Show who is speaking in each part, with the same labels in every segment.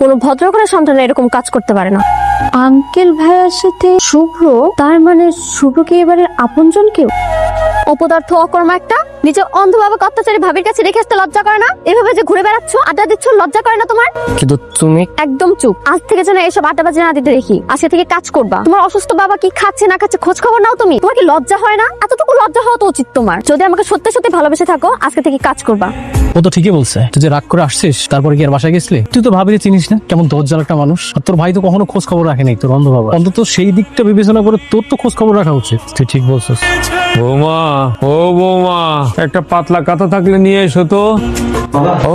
Speaker 1: কোনো ভদ্রঘরের সন্তান এরকম কাজ করতে পারে না। আঙ্কেল ভাইয়ার সাথে শুভ্র, তার মানে শুভ্র কি এবারে আপনজন কেউ? অপদার্থ অকর্মা একটা, নিজে অন্ধভাবে অত্যাচারী ভাবির কাছে রেখে আসতে লজ্জা করে না? এভাবে যে ঘুরে বেড়াচ্ছ, আড্ডা দিচ্ছ, লজ্জা করে না তোমার?
Speaker 2: কিন্তু তুমি
Speaker 1: একদম চুপ। আজ থেকে যেন এসব আড্ডাবাজি না দিতে দেখি। আজকে থেকে কাজ করবা। তোমার অসুস্থ বাবা কি খাচ্ছে না খাচ্ছে খোঁজ খবর নাও তুমি। তোমার কি লজ্জা হয় না? এতটুকু লজ্জা হওয়া তো উচিত তোমার। যদি আমাকে সত্যি সত্যি ভালোবেসে থাকো, আজকে থেকে কাজ করবা।
Speaker 2: ও তো ঠিকই বলছে, তুই যে রাগ করে আসছিস তারপরে কি আর বাসায় গেছিলি? তুই তো ভাবিরে চিনিস না, কেমন দরজাল একটা মানুষ। আর তোর ভাই তো কখনো খোঁজ খবর রাখে নাই তোর অন্ধ বাবা। অন্তত সেই দিকটা বিবেচনা করে তোর তো খোঁজ খবর রাখা উচিত। তুই ঠিক বলছিস।
Speaker 3: বৌমা, ও বৌমা, একটা পাতলা কাঁথা থাকলে নিয়ে এসো তো।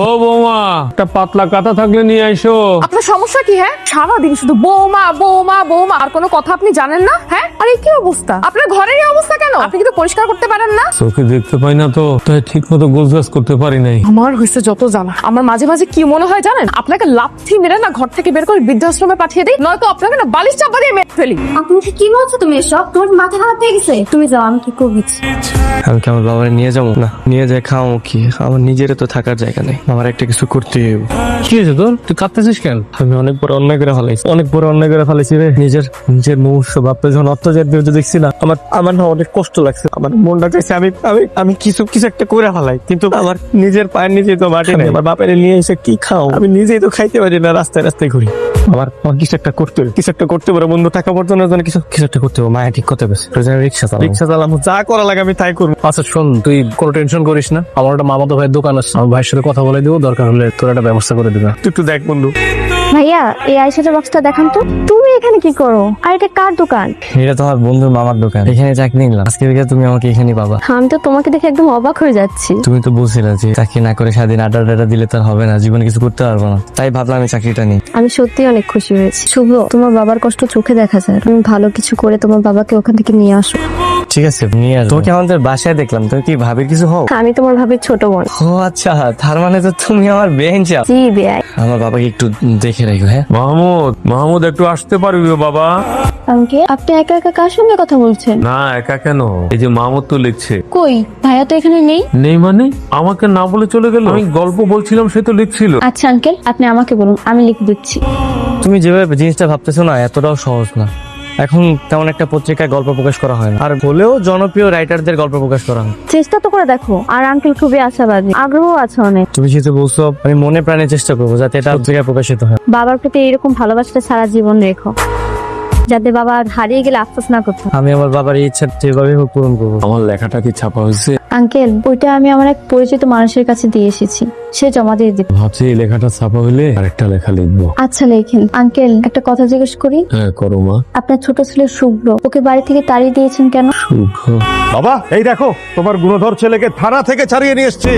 Speaker 3: ও বৌমা, একটা পাতলা কাঁথা থাকলে নিয়ে এসো।
Speaker 4: আপনার সমস্যা কি? হ্যাঁ, সারাদিন শুধু বৌমা বৌমা বৌমা, আর কোনো কথা আপনি জানেন না? হ্যাঁ, আর এই কি অবস্থা আপনার ঘরের? এই অবস্থা কেন? আপনি কিন্তু পরিষ্কার করতে পারেন না?
Speaker 3: চোখে দেখতে পাই না তো, তাই ঠিক মতো গোছগাছ করতে পারি নাই।
Speaker 4: আমার হয়েছে যত জানা। আমার মাঝে মাঝে কি মনে হয় জানেন? আপনাকে লাথি মেরে না ঘর থেকে বের করে বৃদ্ধাশ্রমে পাঠিয়ে দিই, নয়তো আপনাকে না বালিশ চাপা দিয়ে মেরে ফেলি।
Speaker 1: আপনি কি বলছো তুমি এসব? তোমার মাথা খারাপ হয়ে গেছে? তুমি যাও, আমি কি করবি?
Speaker 2: আমি কি আমার বাবার নিয়ে যাবো? না নিয়ে যাই খাওয়াবো কি? আমার নিজেরও তো থাকার জায়গা নেই, আমার একটা কিছু করতে হবে। কি হয়েছে তোর? তুই কাঁদতেছিস কেন? আমি অনেক বড় অন্যায় করে ফেলাইছি, অনেক বড় অন্যায় করে ফেলাইছি রে। নিজের মুহূর্ত বাপে যখন অত্যাচার বিরুদ্ধে দেখছি না, আমার না অনেক কষ্ট লাগছে। আমার মনটা চাইছে আমি আমি আমি কিছু কিছু একটা করে ফেলাই, কিন্তু আমার নিজের পায়ের নিজেই তো মাটি নেই। আমার বাপের নিয়ে এসে কি খাও? আমি নিজেই তো খাইতে পারি না, রাস্তায় রাস্তায় ঘুরি। আমার কিছু একটা করতে হবে, কিছু একটা করতে পারো বন্ধু। টাকা পর্যন্ত জন্য কিছু একটা করতে হবে। মায়া ঠিক করতে হবে, রিক্সা চালাবো, যা করা লাগে আমি তাই করবো। আচ্ছা শোন, তুই কোনো টেনশন করিস না। আমার একটা মামাতো ভাইয়ের দোকান আছে, আমার ভাইয়ের সাথে কথা বলে দেবো, দরকার হলে তোর একটা ব্যবস্থা করে দিবে। তুই একটু দেখ বন্ধু।
Speaker 1: ভাইয়া, এই আইশ্যাডো বক্সটা দেখান তো। তুমি এখানে কি করো? আর এটা কার দোকান?
Speaker 2: এটা তোমার বন্ধুর মামার দোকান, এখানে চাকরি নিলাম। আজকে থেকে তুমি আমাকে এখানে পাবা।
Speaker 1: আমি তো তোমাকে দেখে একদম অবাক হয়ে যাচ্ছি।
Speaker 2: তুমি তো বলছিলে যে চাকরি না করে সারাদিন আড্ডা দিলে তো আর হবে না, জীবনে কিছু করতে পারবো না, তাই ভাবলাম আমি চাকরিটা নিই।
Speaker 1: আমি সত্যি অনেক খুশি হয়েছি। শুভ, তোমার বাবার কষ্ট চোখে দেখা যায়। তুমি ভালো কিছু করে তোমার বাবাকে ওখান থেকে নিয়ে আসো।
Speaker 2: ঠিক আছে, নিয়ে আসবো। তোমাকে আমাদের বাসায় দেখলাম, তুমি কি ভাবির কিছু হও?
Speaker 1: আমি তোমার ভাবির ছোট বোন।
Speaker 2: ও আচ্ছা, তার মানে তো তুমি আমার বেঞ্চ।
Speaker 1: জি বেয়াই।
Speaker 2: আমার বাবাকে একটু দেখে রাখো। হ্যাঁ
Speaker 3: মাহমুদ একটু আসতে পারবি বাবা?
Speaker 1: আঙ্কেল, আপনি একা একা কার সঙ্গে কথা বলছেন?
Speaker 3: না, একা কেন, এই যে মাহমুদ তো লিখছে।
Speaker 1: কই, ভাইয়া তো এখানে নেই।
Speaker 3: নেই মানে? আমাকে না বলে চলে গেল। আমি গল্প বলছিলাম, সে তো লিখছিল।
Speaker 1: আচ্ছা আঙ্কেল, আপনি আমাকে বলুন, আমি লিখে দিচ্ছি।
Speaker 2: তুমি যেভাবে জিনিসটা ভাবতেছো না, এতটাও সহজ না। এখন তেমন একটা পত্রিকায় গল্প প্রকাশ করা হয় না, আর হলেও জনপ্রিয় রাইটারদের গল্প প্রকাশ করা হয়।
Speaker 1: চেষ্টা তো করে দেখো। আর আঙ্কেল খুবই আশাবাদী, আগ্রহ আছে অনেক।
Speaker 2: তুমি যেহেতু বলছো, আমি মনে প্রাণে চেষ্টা করবো যাতে এটা পত্রিকায় প্রকাশিত হয়।
Speaker 1: বাবার প্রতি এরকম ভালোবাসাটা সারা জীবন রেখো, যাতে বাবা আর হারিয়ে গেলে আফসোস না করতে হয়।
Speaker 2: আমি আমার বাবার এই ইচ্ছা যেভাবে হোক পূরণ করবো।
Speaker 3: আমার লেখাটা কি ছাপা হয়েছে?
Speaker 1: আঙ্কেল, ওইটা আমি আমার এক পরিচিত মানুষের কাছে দিয়ে এসেছি, সে জমা দিয়ে দিবে।
Speaker 3: ভাবছি এই লেখাটা ছাপা হইলে আরেকটা লেখা লিখবো।
Speaker 1: আচ্ছা লেখেন। আঙ্কেল, একটা কথা জিজ্ঞেস করি?
Speaker 3: হ্যাঁ করো মা।
Speaker 1: আপনার ছোট ছেলে শুভ্র, ওকে বাড়ি থেকে তাড়িয়ে দিয়েছেন কেন?
Speaker 3: শুভ,
Speaker 5: বাবা এই দেখো, তোমার গুণধর ছেলেকে থানা থেকে ছাড়িয়ে নিয়ে এসেছি।